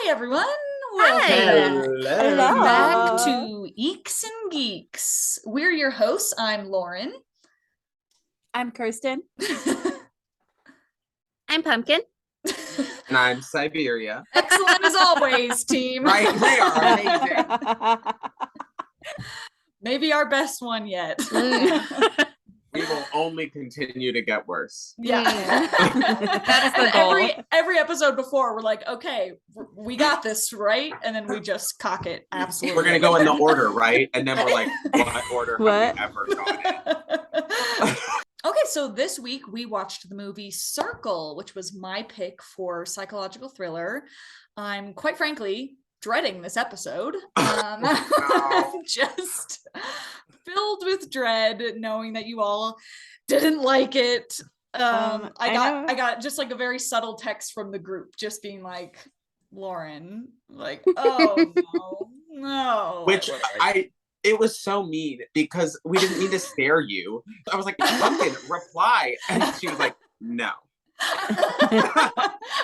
Hi, everyone. Hi. Welcome back to Eeks and Geeks. We're your hosts. I'm Lauren. I'm Kirsten. I'm Pumpkin. And I'm Siberia. Excellent as always, team. Right, we are amazing. Maybe our best one yet. We will only continue to get worse. Yeah. That's the goal. Every episode before, we're like, okay, we got this, right? And then we just cock it. Absolutely. We're going to go in the order, right? And then we're like, what order What? have we ever gone in? Okay, so this week we watched the movie Circle, which was my pick for psychological thriller. I'm quite frankly dreading this episode. Just filled with dread, knowing that you all didn't like it. I got just like a very subtle text from the group, just being like, Lauren, like, oh no. Which it was so mean because we didn't mean to scare you. I was like, Pumpkin, reply. And she was like, no. I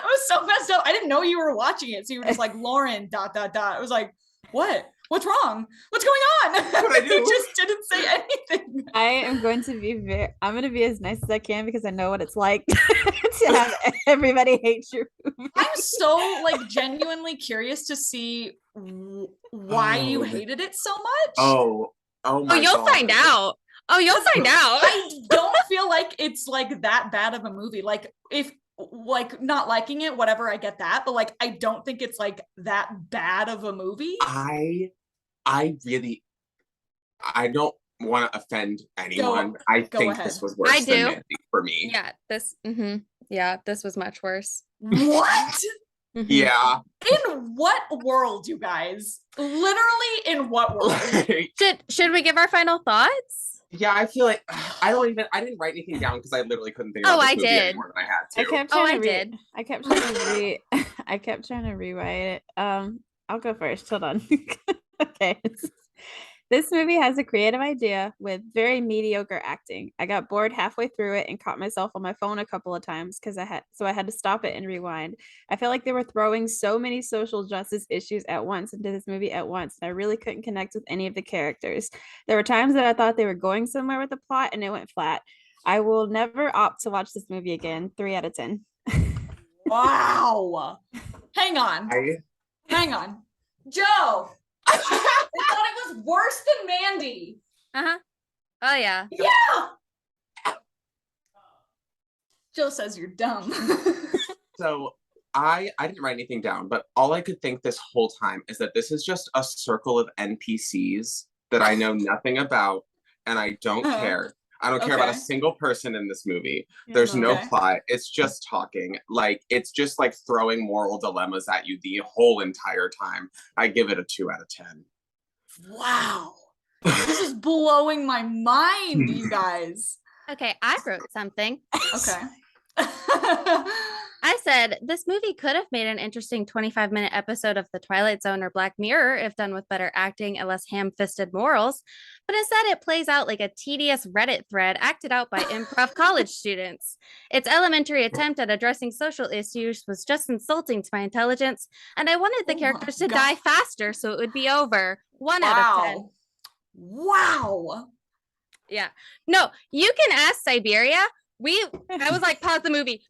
was so messed up. I didn't know you were watching it. So you were just like, Lauren, ... I was like, what? What's wrong? What's going on? What'd I do? You just didn't say anything. I am going to be I'm going to be as nice as I can because I know what it's like to have everybody hate your movie. I'm so like genuinely curious to see why you hated it so much. Oh my you'll God. find out. You'll find out. I don't feel like it's like that bad of a movie. Like if like not liking it, whatever, I get that, but like I don't think it's like that bad of a movie. I don't want to offend anyone. I think ahead. this was worse than Mandy for me. Yeah, this was much worse. What? Yeah. In what world, you guys? Literally in what world? Should we give our final thoughts? Yeah, I feel like I didn't write anything down because I literally couldn't think about this movie anymore than I had to. I kept trying to rewrite it. I'll go first. Hold on. Okay. This movie has a creative idea with very mediocre acting. I got bored halfway through it and caught myself on my phone a couple of times because I had to stop it and rewind. I felt like they were throwing so many social justice issues at once into this movie at once, and I really couldn't connect with any of the characters. There were times that I thought they were going somewhere with the plot and it went flat. I will never opt to watch this movie again. 3 out of 10. Wow. Hang on. Joe. I thought it was worse than Mandy. Oh yeah. Yeah. Joe says you're dumb. So I didn't write anything down, but all I could think this whole time is that this is just a circle of NPCs that I know nothing about, and I don't care. I don't care about a single person in this movie. There's no plot. It's just talking. Like, it's just like throwing moral dilemmas at you the whole entire time. I give it a 2 out of 10. Wow. This is blowing my mind, you guys. Okay, I wrote something. Okay. I said, this movie could have made an interesting 25-minute episode of The Twilight Zone or Black Mirror if done with better acting and less ham-fisted morals, but instead it plays out like a tedious Reddit thread acted out by improv college students. Its elementary attempt at addressing social issues was just insulting to my intelligence, and I wanted the characters to die faster so it would be over. 1 out of 10. Wow. Yeah. No, you can ask Siberia. I was like, pause the movie,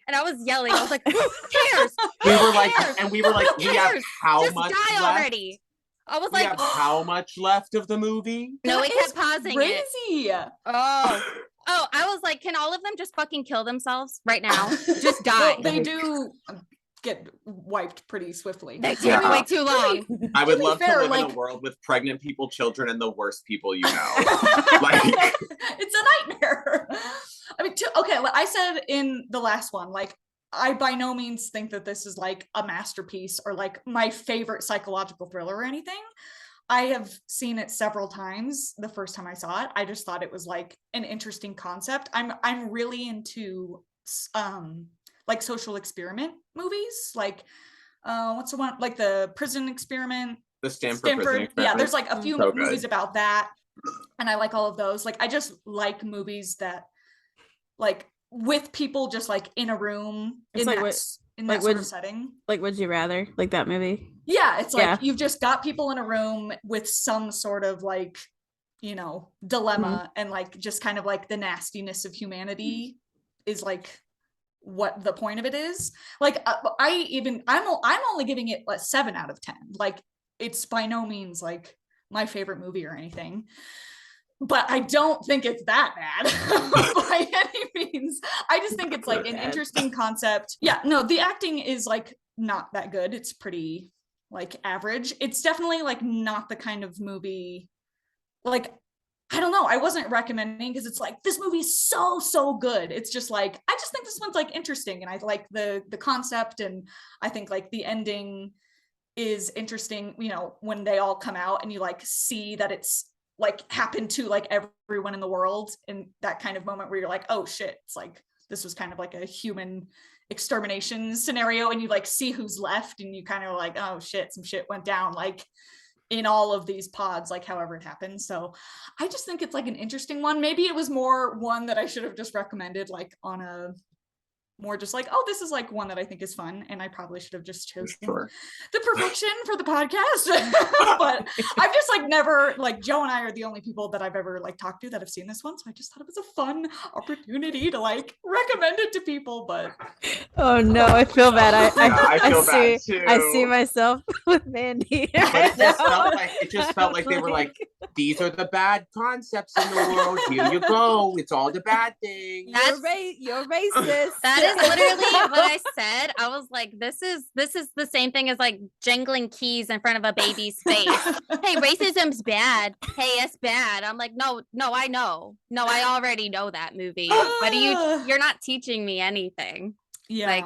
and I was yelling. I was like, who cares? We were like, we have how Just much die left? Already. I was like, we have how much left of the movie? No, we kept pausing crazy. It. Oh, I was like, can all of them just fucking kill themselves right now? Just die. Well, they do get wiped pretty swiftly. They take way too long. I would love to live in a world with pregnant people, children, and the worst people you know. Like, it's a nightmare. I mean, like I said in the last one, like I by no means think that this is like a masterpiece or like my favorite psychological thriller or anything. I have seen it several times. The first time I saw it, I just thought it was like an interesting concept. I'm really into like social experiment movies, like what's the one, like the prison experiment, the Stanford prison experiment. Yeah, there's like a few movies about that, and I like all of those. Like I just like movies that like with people just like in a room. It's like in Like, that sort of setting. Like, would you rather? Like that movie? Yeah, it's like Yeah. you've just got people in a room with some sort of like, you know, dilemma, and like just kind of like the nastiness of humanity is like what the point of it is. Like I'm only giving it a 7 out of 10. Like it's by no means like my favorite movie or anything, but I don't think it's that bad by any means. I just think it's like an interesting concept. Yeah, no, the acting is like not that good. It's pretty like average. It's definitely like not the kind of movie, like, I don't know, I wasn't recommending because it's like this movie's so good. It's just like I just think this one's like interesting, and I like the concept, and I think like the ending is interesting, you know, when they all come out and you like see that it's like happened to like everyone in the world, and that kind of moment where you're like, oh shit, it's like this was kind of like a human extermination scenario, and you like see who's left, and you kind of like, oh shit, some shit went down like in all of these pods, like however it happened. So I just think it's like an interesting one. Maybe it was more one that I should have just recommended like on a more just like, oh, this is like one that I think is fun, and I probably should have just chosen the perfection for the podcast. But I've just like never, like Joe and I are the only people that I've ever like talked to that have seen this one, so I just thought it was a fun opportunity to like recommend it to people. But oh no, I feel bad. I feel bad too. I see myself with Mandy. But it just felt like they were like, these are the bad concepts in the world. Here you go. It's all the bad things. You're racist. That is literally what I said. I was like, this is the same thing as like jangling keys in front of a baby's face. Hey, racism's bad. Hey, it's bad. I'm like, no, I know. No, I already know that movie. But you're not teaching me anything. Yeah. Like,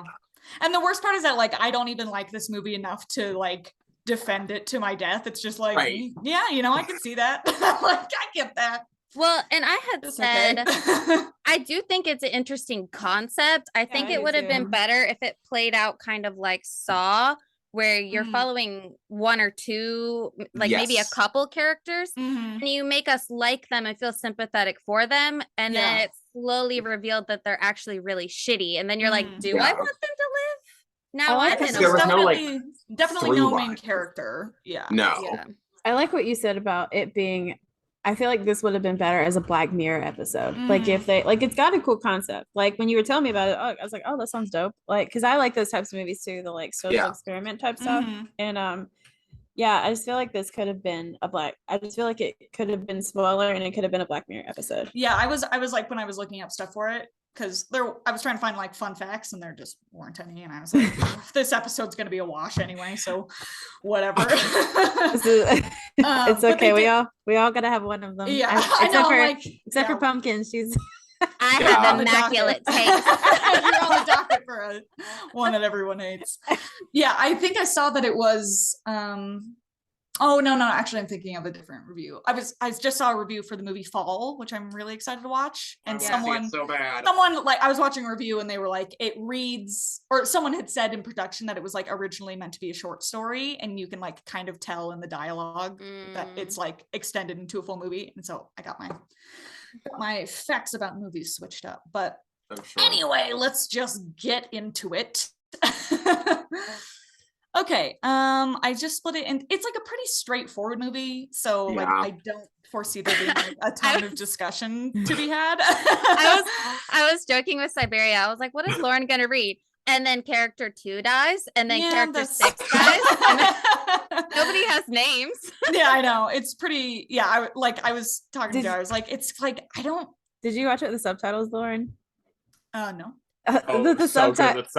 and the worst part is that like I don't even like this movie enough to like defend it to my death. It's just like, yeah, you know, I can see that. Like I get that. Well, and I had It's said, okay. I do think it's an interesting concept. I think it would have been better if it played out kind of like Saw, where you're following one or two, like maybe a couple characters, and you make us like them and feel sympathetic for them. And then it's slowly revealed that they're actually really shitty. And then you're like, do I want them to live? Now I'm in there was definitely no main character. Yeah. No. Yeah. I like what you said about it being, I feel like this would have been better as a Black Mirror episode. Like if they, like, it's got a cool concept. Like when you were telling me about it, I was like, oh, that sounds dope. Like, cause I like those types of movies too, the like social experiment type stuff. And yeah, I just feel like this could have been I just feel like it could have been smaller and it could have been a Black Mirror episode. Yeah, I was like, when I was looking up stuff for it, because I was trying to find like fun facts and there just weren't any, and I was like, this episode's gonna be a wash anyway, so whatever. It's okay. We all gotta have one of them. Yeah, I know. Except for Pumpkin, she's. I have immaculate taste. You're on the docket for one that everyone hates. Yeah, I think I saw that it was. Oh no, actually I'm thinking of a different review. I just saw a review for the movie Fall, which I'm really excited to watch. And someone like, I was watching a review and they were like, it reads, or someone had said in production that it was like originally meant to be a short story, and you can like kind of tell in the dialogue that it's like extended into a full movie. And so I got my facts about movies switched up. But anyway, let's just get into it. Okay, I just split it in. It's like a pretty straightforward movie, so like I don't foresee there being like, a ton of discussion to be had. I was joking with Siberia. I was like, what is Lauren gonna read? And then character 2 dies, and then character 6 dies. And nobody has names. Yeah, I know. It's pretty. Yeah, I was talking to Joe. I was like, it's like I don't. Did you watch it with the subtitles, Lauren? No. The subtitles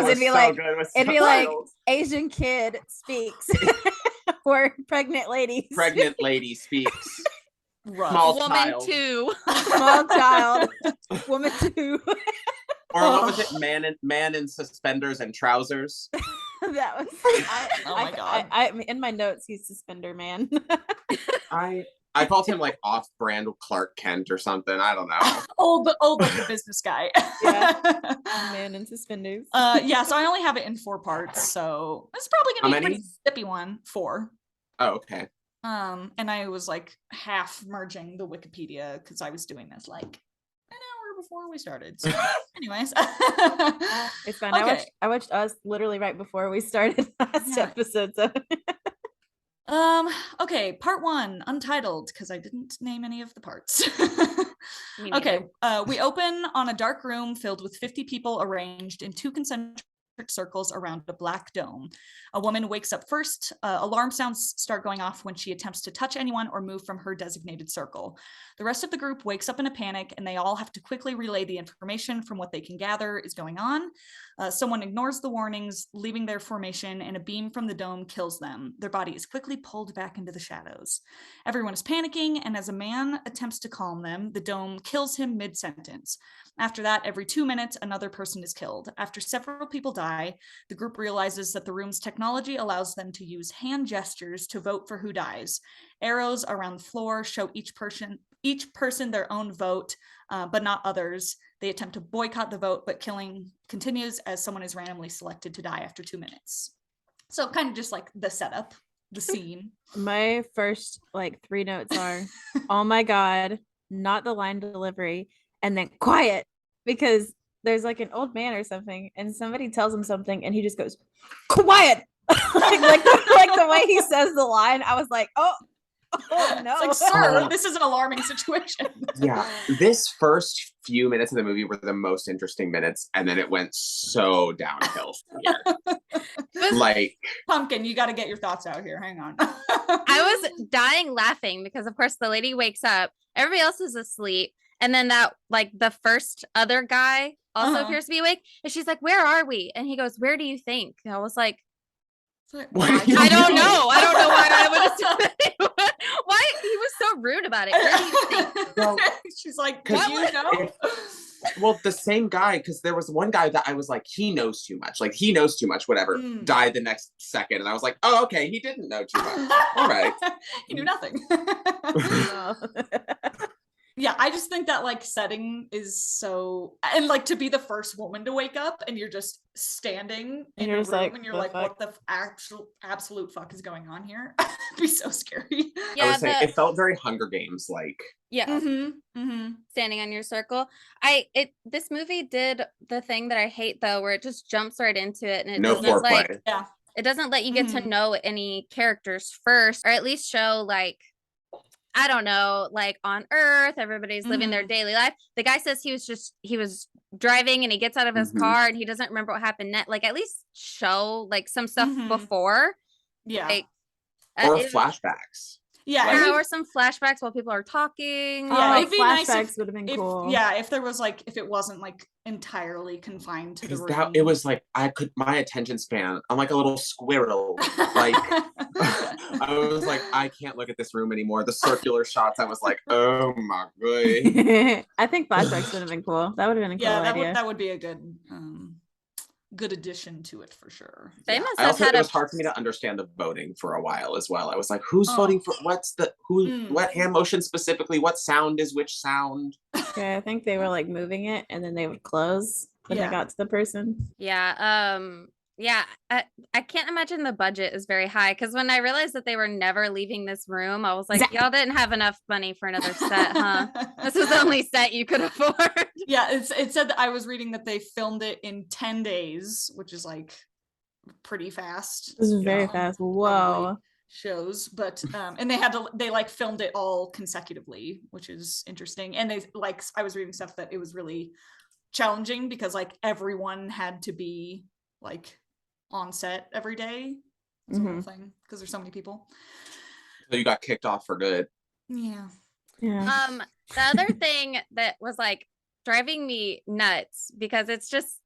it'd be like Asian kid speaks or pregnant lady speaks. Small child. Woman 2. Or what was it, man in suspenders and trousers? That was oh my god. I in my notes he's suspender man. I called him like off-brand Clark Kent or something. I don't know. The business guy. Yeah. Man in suspenders. Yeah, so I only have it in 4 parts, so it's probably gonna be a pretty zippy one. 4. Oh, okay. And I was like half merging the Wikipedia because I was doing this like an hour before we started. So, anyways, It's fine. Okay. I watched Us literally right before we started last Yeah. episode. So Okay, part 1, untitled, because I didn't name any of the parts. Me Okay, neither. we open on a dark room filled with 50 people arranged in 2 concentric circles around a black dome. A woman wakes up first. Alarm sounds start going off when she attempts to touch anyone or move from her designated circle. The rest of the group wakes up in a panic, and they all have to quickly relay the information from what they can gather is going on. Someone ignores the warnings, leaving their formation, and a beam from the dome kills them. Their body is quickly pulled back into the shadows. Everyone is panicking, and as a man attempts to calm them, the dome kills him mid-sentence. After that, every 2 minutes, another person is killed. After several people die, the group realizes that the room's technology allows them to use hand gestures to vote for who dies. Arrows around the floor show each person their own vote, but not others. They attempt to boycott the vote, but killing continues as someone is randomly selected to die after 2 minutes. So kind of just like the setup, the scene. my first like 3 notes are, oh my God, not the line delivery, and then quiet, because there's like an old man or something, and somebody tells him something, and he just goes, quiet. like the way he says the line, I was like, oh no. It's like, sir, this is an alarming situation. Yeah, this first few minutes of the movie were the most interesting minutes, and then it went so downhill from here. Like, Pumpkin, you got to get your thoughts out here. Hang on. I was dying laughing because, of course, the lady wakes up, everybody else is asleep, and then that like the first other guy also appears to be awake, and she's like, "Where are we?" And he goes, "Where do you think?" And I was like, I don't know. I don't know why I would assume. Why he was so rude about it. Where do you think? well, She's like, Because "Do you know?" well, the same guy, because there was one guy that I was like, he knows too much. Like, he knows too much, whatever. Died the next second. And I was like, oh, okay, he didn't know too much. All right. He knew nothing. No. Yeah, I just think that like setting is so, and like to be the first woman to wake up and you're just standing in you're a just room like, and you're "The like, fuck?" what the absolute fuck is going on here? It'd be so scary. I Yeah, was saying, it felt very Hunger Games like. yeah. Mm-hmm. Standing on your circle. This movie did the thing that I hate though, where it just jumps right into it and it No doesn't foreplay. like Yeah. it doesn't let you get to Mhm. know any characters first, or at least show like, I don't know, like on Earth, everybody's living their Mhm. daily life. The guy says he was driving and he gets out of his Mhm. car and he doesn't remember what happened next. Like at least show like some stuff Mhm. before. Yeah. Like Or it- flashbacks. Yeah. Like- yeah, or some flashbacks while people are talking. Yeah, Oh, it'd be nice flashbacks would have been if cool. if there was like, if it wasn't like entirely confined to the Because room. that it was like my attention span. I'm like a little squirrel. Like I was like, I can't look at this room anymore. The circular shots, I was like, oh my god. I think flashbacks would have been cool. That would have been a cool yeah, idea. that would be a good addition to it for sure. They Yeah. must I have also had it a was hard for me to understand the voting for a while as well. I was like, who's Oh. voting for Mm. what hand motion specifically? What sound is which sound? Okay, I think they were like moving it and then they would close when Yeah. they got to the person. yeah, I can't imagine the budget is very high, because when I realized that they were never leaving this room, I was like, Exactly. y'all didn't have enough money for another set, huh? This was the only set you could afford. Yeah, it said that I was reading that they filmed it in 10 days, which is like pretty fast. This is very Yeah. fast. Probably Whoa. shows, but and they like filmed it all consecutively, which is interesting. And they like, I was reading stuff that it was really challenging because like everyone had to be like on set every day, sort of thing, because there's so many people. So you got kicked off for good. Yeah. Yeah. The other thing that was like driving me nuts, because it's just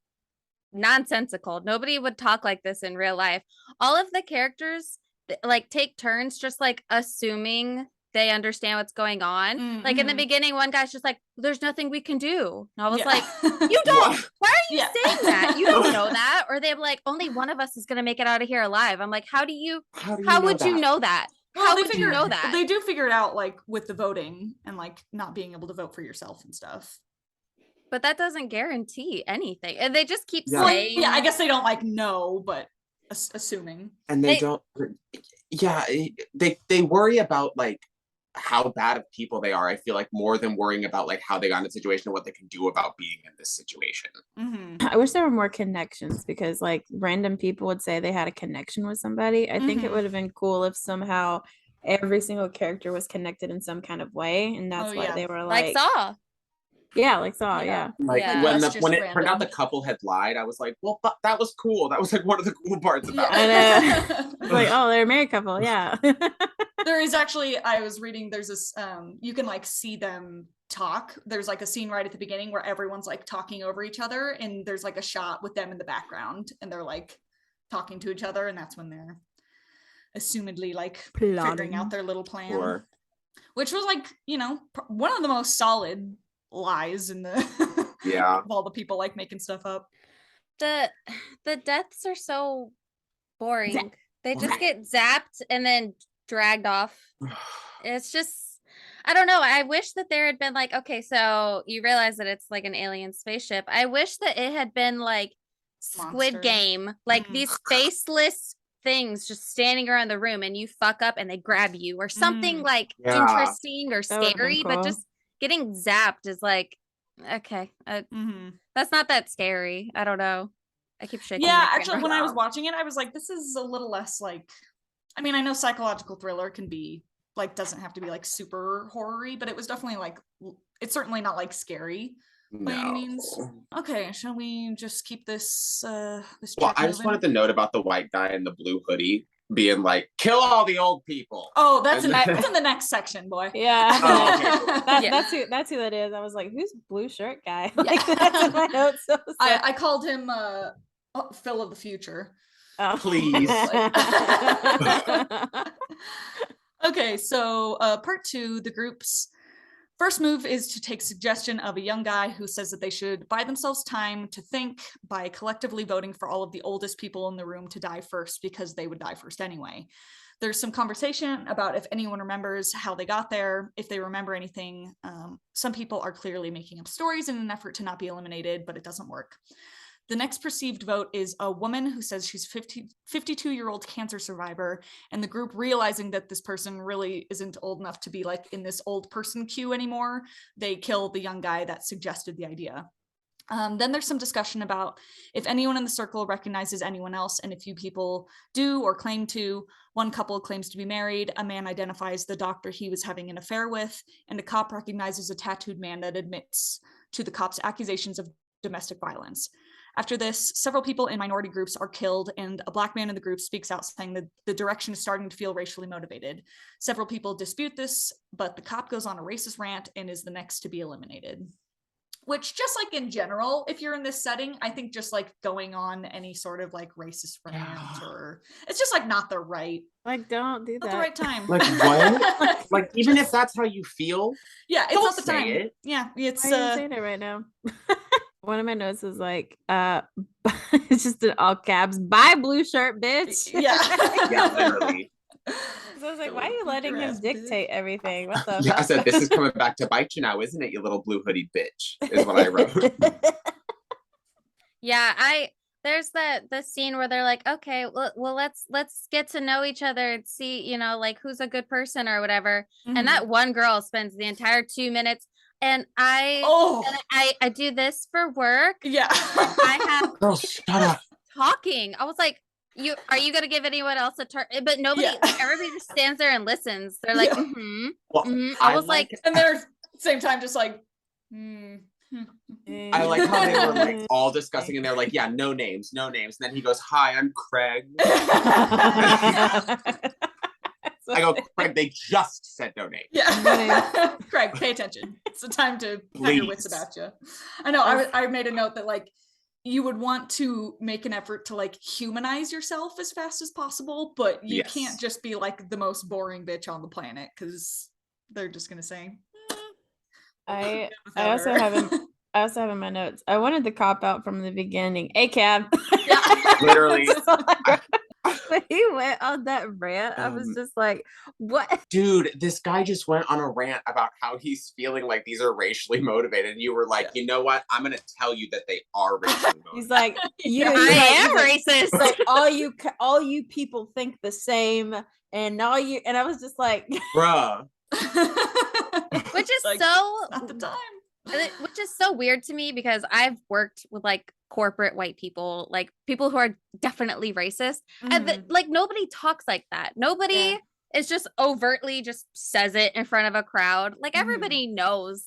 nonsensical. Nobody would talk like this in real life. All of the characters like take turns just like assuming they understand what's going on. Like in the Mhm. beginning, one guy's just like, there's nothing we can do. And I was Yeah. like, you don't, why are you Yeah. saying that? You don't know that. Or they're like, only one of us is going to make it out of here alive. I'm like, how would you know that? Well, How they would figure, you know that? They do figure it out like with the voting and like not being able to vote for yourself and stuff. But that doesn't guarantee anything. And they just keep Yeah. saying, Yeah, I guess they don't like know, but assuming. And they don't. Yeah, they worry about like how bad of people they are, I feel like, more than worrying about like how they got in a situation and what they can do about being in this situation. I wish there were more connections, because like random people would say they had a connection with somebody. I think it would have been cool if somehow every single character was connected in some kind of way, and that's why they were like Saw. Yeah, like Saw, yeah. Like Yeah. when That's just when it turned out random. the couple had lied, I was like, well, that was cool. That was like one of the cool parts about I it. know. It's like, oh, they're a married couple, yeah. There is actually, I was reading, there's this, you can like see them talk. There's like a scene right at the beginning where everyone's like talking over each other, and there's like a shot with them in the background, and they're like talking to each other, and that's when they're assumedly like figuring out their little plan. Sure. Which was like, you know, one of the most solid lies in the of all the people like making stuff up. The deaths are so boring. They just get zapped and then dragged off. It's just, I don't know. I wish that there had been like, okay, so you realize that it's like an alien spaceship. I wish that it had been like Squid Monster. Game, like these faceless things just standing around the room, and you fuck up and they grab you, or something like interesting or scary. But just getting zapped is like, okay, that's not that scary. I don't know. I keep shaking. Yeah, actually, when I was watching it, I was like, this is a little less like, I mean, I know psychological thriller can be like, doesn't have to be like super horror-y, but it was definitely like, it's certainly not like scary by any means. Okay, shall we just keep this this Well, I just wanted to note about the white guy in the blue hoodie being like, kill all the old people. Oh, that's in the next section, boy. Yeah. Oh, okay, cool. That's who that is. I was like, who's blue shirt guy? Like, that's in my notes. So I called him Phil of the future. Oh. Please. Okay, so part 2, the group's first move is to take suggestion of a young guy who says that they should buy themselves time to think by collectively voting for all of the oldest people in the room to die first, because they would die first anyway. There's some conversation about if anyone remembers how they got there, if they remember anything. Some people are clearly making up stories in an effort to not be eliminated, but it doesn't work. The next perceived vote is a woman who says she's 52-year-old cancer survivor, and the group, realizing that this person really isn't old enough to be like in this old person queue anymore, they kill the young guy that suggested the idea. Then there's some discussion about if anyone in the circle recognizes anyone else, and a few people do or claim to. One couple claims to be married, a man identifies the doctor he was having an affair with, and a cop recognizes a tattooed man that admits to the cop's accusations of domestic violence. After this, several people in minority groups are killed, and a black man in the group speaks out saying that the direction is starting to feel racially motivated. Several people dispute this, but the cop goes on a racist rant and is the next to be eliminated. Which, just like in general, if you're in this setting, I think just like going on any sort of like racist rant, or it's just like not the right, like, don't do that. Not the right time. Like what? Like, even if that's how you feel, yeah, it's not the time. It. Yeah, it's Why are you saying it right now? One of my notes is like, it's just in all caps, buy blue shirt, bitch. Yeah. Yeah, literally. So I was like, why are you letting him dictate everything? What the Yeah, fuck? I said, this is coming back to bite you now, isn't it, you little blue hooded bitch, is what I wrote. Yeah, there's the scene where they're like, okay, well let's get to know each other and see, you know, like who's a good person or whatever. And that one girl spends the entire 2 minutes, and I do this for work. Yeah. I have Girl, shut up. talking. I was like, are you gonna give anyone else a turn? But nobody, like, everybody just stands there and listens. They're like, Well, I was like, and they're same time just like, I like how they were like all discussing, and they're like, yeah, no names. And then he goes, hi, I'm Craig. I go, Craig, they just said no names. Yeah. Craig, pay attention. It's the time to have your wits about you. I know. I made a note that like you would want to make an effort to like humanize yourself as fast as possible, but you can't just be like the most boring bitch on the planet, because they're just gonna say. I also have in my notes, I wanted the cop out from the beginning. A cab. Yeah. Literally. When he went on that rant, I was just like, what? Dude, this guy just went on a rant about how he's feeling like these are racially motivated. And you were like, you know what? I'm going to tell you that they are racially motivated. He's like, I am racist. Like, all you people think the same, and I was just like, bruh. Which is Like, so not the time. which is so weird to me because I've worked with like corporate white people, like people who are definitely racist, and Mhm. like nobody talks like that. Nobody Yeah. is just overtly just says it in front of a crowd. Like Mhm. everybody knows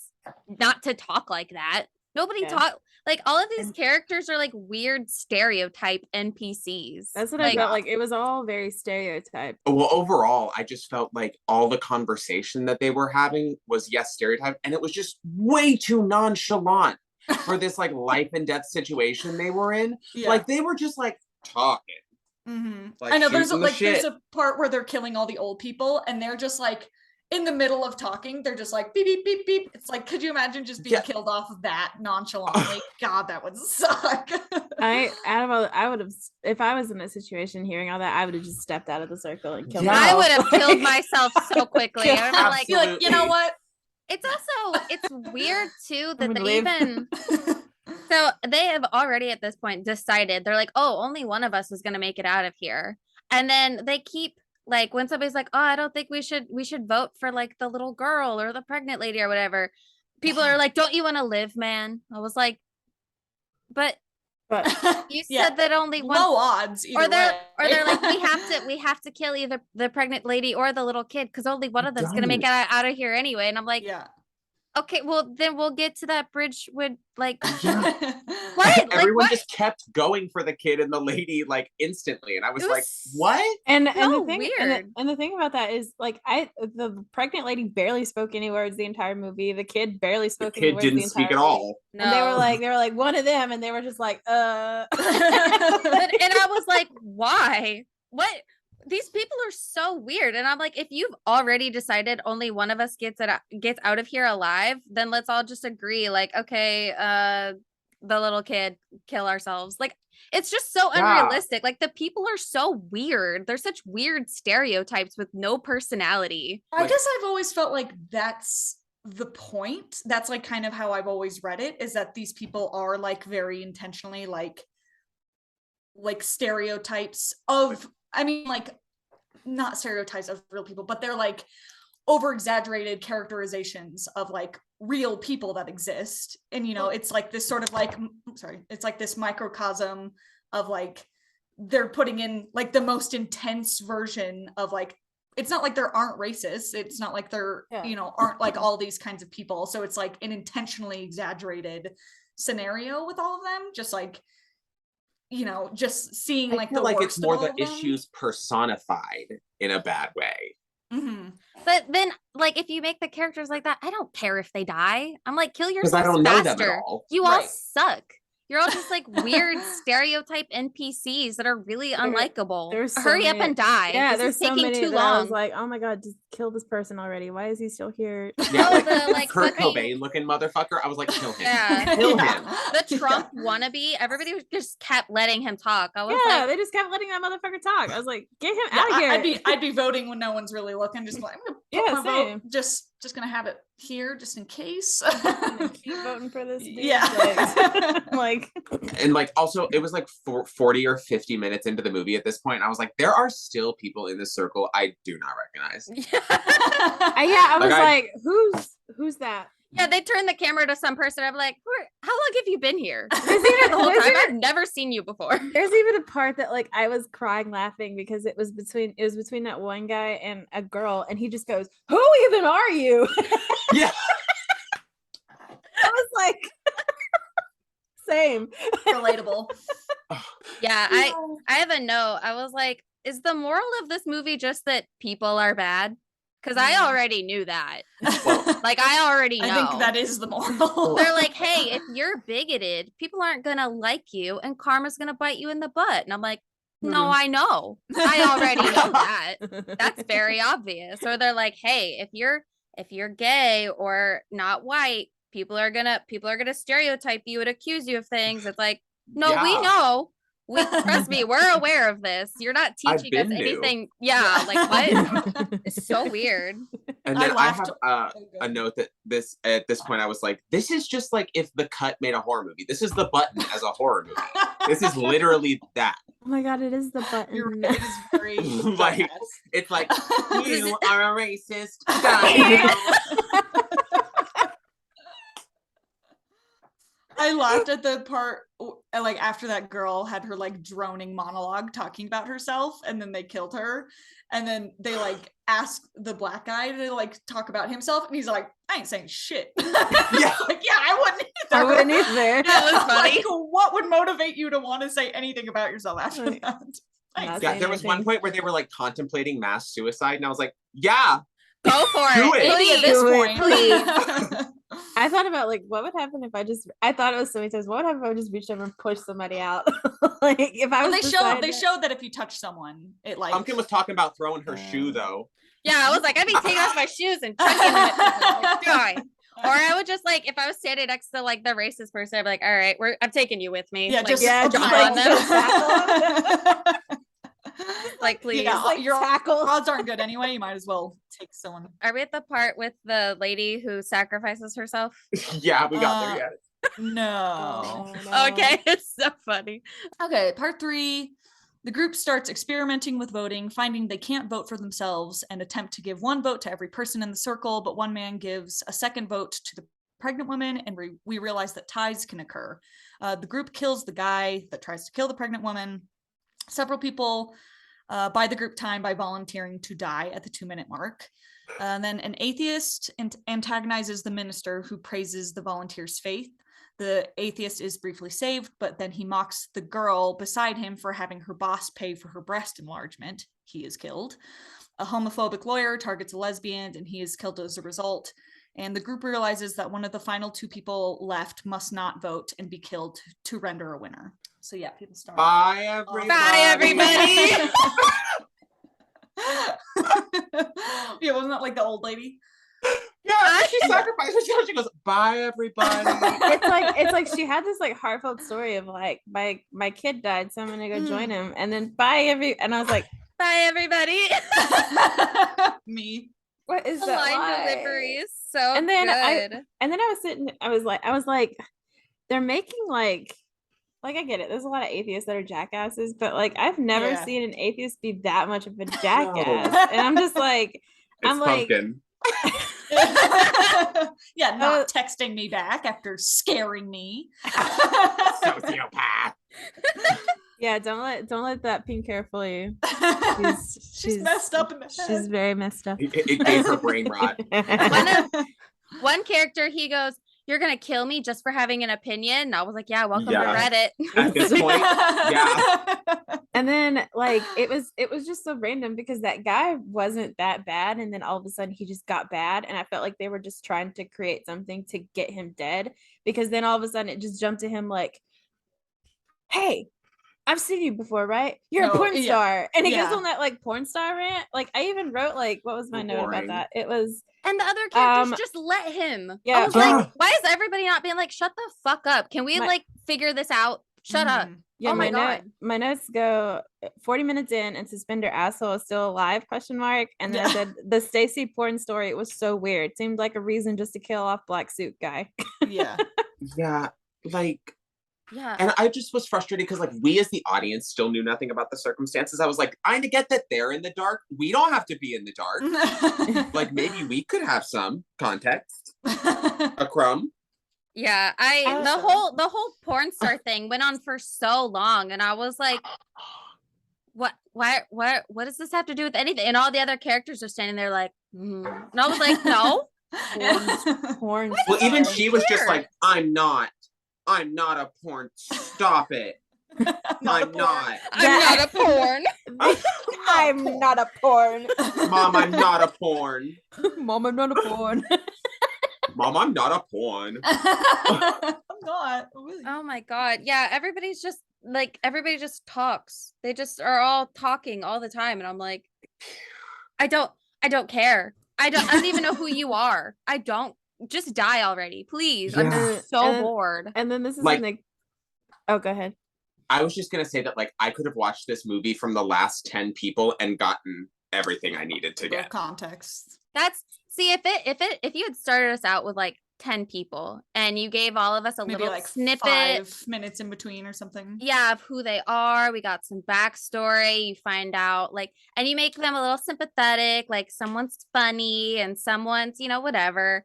not to talk like that. Nobody Yeah. talk like all of these And- characters are like weird stereotype NPCs. That's what like, I felt like. It was all very stereotyped. Well, overall, I just felt like all the conversation that they were having was, yes, stereotype, and it was just way too nonchalant for this like life and death situation they were in. Yeah. Like they were just like talking. Like, I know there's a, shooting the there's shit. a part where they're killing all the old people and they're just like in the middle of talking, they're just like beep beep beep beep. It's like, could you imagine just being Yeah. killed off of that nonchalantly? God, that would suck. I would have, if I was in that situation hearing all that, I would have just stepped out of the circle and killed Yeah. I myself. would have killed Like- myself so quickly. I'm like, Be like, you know what? it's also it's weird too that gonna they leave. even so they have already at this point decided they're like, oh, only one of us is gonna make it out of here. And then they keep like when somebody's like, oh, I don't think we should vote for like the little girl or the pregnant lady or whatever. People are like, don't you want to live, man? I was like, but But you Yeah. said that only one Low odds either or they're way. like we have to kill either the pregnant lady or the little kid because only one of them's gonna make it out of here anyway. And I'm like, yeah. okay, well then we'll get to that bridge with like Yeah. what? Like, Everyone what? just kept going for the kid and the lady like instantly, and I was It like, was "What?" and So the thing weird. and the thing about that is like the pregnant lady barely spoke any words the entire movie. The kid barely The spoke any kid words didn't the speak entire at movie. all. And they were No. like one of them, and they were just like, and I was like, why? What? These people are so weird. And I'm like, if you've already decided only one of us gets out of here alive, then let's all just agree, like, okay, the little kid, kill ourselves. Like, it's just so Yeah. unrealistic. Like, the people are so weird. They're such weird stereotypes with no personality. I Like- guess I've always felt like that's the point. That's like kind of how I've always read it, is that these people are like very intentionally like stereotypes of, I mean, like not stereotypes of real people, but they're like over exaggerated characterizations of like real people that exist. And you know, it's like this sort of like it's like this microcosm of like they're putting in like the most intense version of like, it's not like there aren't racists, it's not like there you know aren't like all these kinds of people, so it's like an intentionally exaggerated scenario with all of them, just like, you know, just seeing I like feel the like worst it's more of all the of them. issues personified in a bad way. Mhm. But then, like, if you make the characters like that, I don't care if they die. I'm like, kill Because I yourselves don't know them faster. at all. You all Right. suck. You're all just like weird stereotype NPCs that are really unlikable. there's so Hurry up many- and die. Yeah, this there's is so taking many too that I was long. like, oh my god, just kill this person already. Why is he still here? Yeah, Oh, like, the, like, Kurt fucking- Cobain looking motherfucker. I was like, kill him. Yeah. Kill Yeah. him. The Trump wannabe, everybody just kept letting him talk. I was Yeah, like, they just kept letting that motherfucker talk. I was like, get him Yeah, out of here. I'd be voting when no one's really looking. Just like, I'm gonna put Yeah, my same. vote. Just gonna have it here, just in case. I'm gonna keep voting for this dude. Yeah. Like, And like, also, it was like 40 or 50 minutes into the movie at this point. I was like, there are still people in this circle I do not recognize. I was Like, like, who's that? yeah, they turned the camera to some person. I'm like, how long have you been here? There's even- The whole there's time? even- I've never seen you before. There's even a part that like I was crying laughing because it was between that one guy and a girl, and he just goes, "Who even are you?" Yeah. I was like, same. Relatable. Yeah, I have a note. I was like, is the moral of this movie just that people are bad? Because I already knew that. Like, I already know. I think that is the moral. They're like, hey, if you're bigoted, people aren't gonna like you, and karma's gonna bite you in the butt. And I'm like, no, I know. I already know that. That's very obvious. Or they're like, hey, if you're gay or not white, people are gonna stereotype you and accuse you of things. It's like, no, we Yeah. know. Trust me, we're aware of this. You're not I've teaching us been new. anything. Yeah, like what? It's so weird. And I then I, laughed- have a note that at this point I was like, this is just like if The Cut made a horror movie. This is The Button as a horror movie. This is literally that. Oh my god, it is the button. You're right, it is very Like, jackass. it's like, you are a racist. Die. I laughed at the part like after that girl had her like droning monologue talking about herself, and then they killed her, and then they like asked the black guy to like talk about himself, and he's like, I ain't saying shit. Yeah. Like, yeah, I wouldn't either. I wouldn't either. That was funny. Like, what would motivate you to want to say anything about yourself after Like, that? I ain't not Yeah, saying there was one anything. point where they were like contemplating mass suicide, and I was like, yeah, Go for Do it. it. maybe at Please. this Do it, point. I thought about like what would happen if I thought it was so many times. What would happen if I just reached over and pushed somebody out? Like if I Well, was they showed that if you touch someone, it like Pumpkin was talking about throwing her shoe though. Yeah, I was like, I'd be taking off my shoes and chucking them at people. Like, die. Or I would just like, if I was standing next to like the racist person, I'd be like, all right, I'm taking you with me. yeah, like, just yeah, jump just, on like, them. Like, please. Yeah, like your tackle. odds aren't good anyway. You might as well take someone. Are we at the part with the lady who sacrifices herself? Yeah, we got there yet. No. Okay, it's so funny. Okay, part 3. The group starts experimenting with voting, finding they can't vote for themselves, and attempt to give 1 vote to every person in the circle, but one man gives a second vote to the pregnant woman, and we realize that ties can occur. The group kills the guy that tries to kill the pregnant woman. Several people buy the group time by volunteering to die at the 2-minute mark. And then an atheist antagonizes the minister, who praises the volunteer's faith. The atheist is briefly saved, but then he mocks the girl beside him for having her boss pay for her breast enlargement. He is killed. A homophobic lawyer targets a lesbian, and he is killed as a result. And the group realizes that one of the final 2 people left must not vote and be killed to render a winner. So yeah, people start. Bye, everybody. Bye, everybody. Yeah, wasn't that like the old lady? Yeah, she sacrificed herself. She goes, bye, everybody. It's like she had this like heartfelt story of like my kid died, so I'm gonna go join him, and then and I was like, Bye, everybody. Me. what is The that line line? delivery is so And then good. I was like, they're making like I get it. There's a lot of atheists that are jackasses, but like I've never Yeah. seen an atheist be that much of a jackass. And I'm just like, It's Pumpkin. Yeah, not texting me back after scaring me. Sociopath. yeah, don't let that pink hair fool you. She's messed up in the She's head. very messed up. It gave her brain rot. One character, he goes, "You're gonna kill me just for having an opinion." And I was like, "Yeah, welcome to Yeah. Reddit." At this point, yeah. And then like it was just so random because that guy wasn't that bad, and then all of a sudden he just got bad, and I felt like they were just trying to create something to get him dead, because then all of a sudden it just jumped to him like, hey, I've seen you before, right? You're a porn star. And he goes on that like porn star rant. Like I even wrote like, what was my note about Boring. that? It was And the other characters just let him. yeah. I was like, why is everybody not being like, shut the fuck up? Can we My- like figure this out? Shut up. yeah, Oh my God. my notes go 40 minutes in and suspender asshole is still alive, question mark. And then I said the Stacy porn story, it was so weird. Seemed like a reason just to kill off black suit guy. Yeah. Yeah, like, Yeah. and I just was frustrated because like we as the audience still knew nothing about the circumstances. I was like, I get that they're in the dark. We don't have to be in the dark. Like maybe we could have some context. A crumb. Yeah, the whole porn star thing went on for so long, and I was like, what does this have to do with anything? And all the other characters are standing there like, and I was like, no. Porn Well, even star. she was just like, I'm not a porn. Stop it. I'm not. I'm not a porn. I'm not a porn. Mom, I'm not a porn. Mom, I'm not a porn. Mom, I'm not a porn. I'm not. Really. Oh my God. Yeah, everybody just talks. They just are all talking all the time. And I'm like, I don't care. I don't even know who you are. I don't. Just die already, please. I'm Yeah. so bored. And then this is Like- when oh, go ahead. I was just gonna say that like I could have watched this movie from the last 10 people and gotten everything I needed to Little get. context. That's if you had started us out with like 10 people, and you gave all of us a Maybe little like snippet 5 minutes in between or something. yeah, of who they are. We got some backstory. You find out like, and you make them a little sympathetic, like someone's funny and someone's, whatever.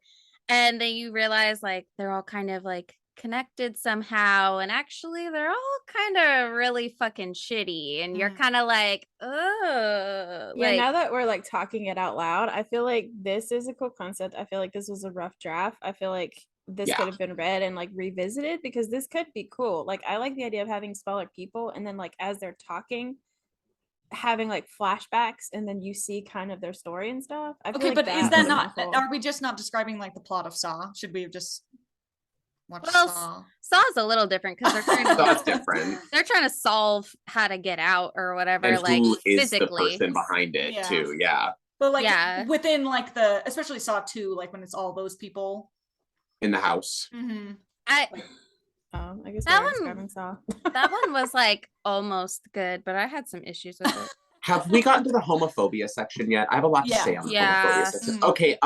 And then you realize like they're all kind of like connected somehow. And actually, they're all kind of really fucking shitty. And you're kind of like, oh, Yeah, now that we're like talking it out loud, I feel like this is a cool concept. I feel like this was a rough draft. I feel like this could have been read and like revisited because this could be cool. Like I like the idea of having smaller people and then like as they're talking, having like flashbacks and then you see kind of their story and stuff. I feel Okay, like but is that would've not? been cool. Are we just not describing like the plot of Saw? Should we have just watched Well, Saw? Saw's a little different because they're trying to That's different. they're trying to solve how to get out or whatever, And like who is physically. the person behind it Yeah. too? Yeah. But like Yeah. within like especially Saw 2, like when it's all those people. In the house. Mm-hmm. I guess that we're one- describing Saw. that one was like almost good, but I had some issues with it. Have we gotten to the homophobia section yet? I have a lot to say on the homophobia section. Mhm. Okay,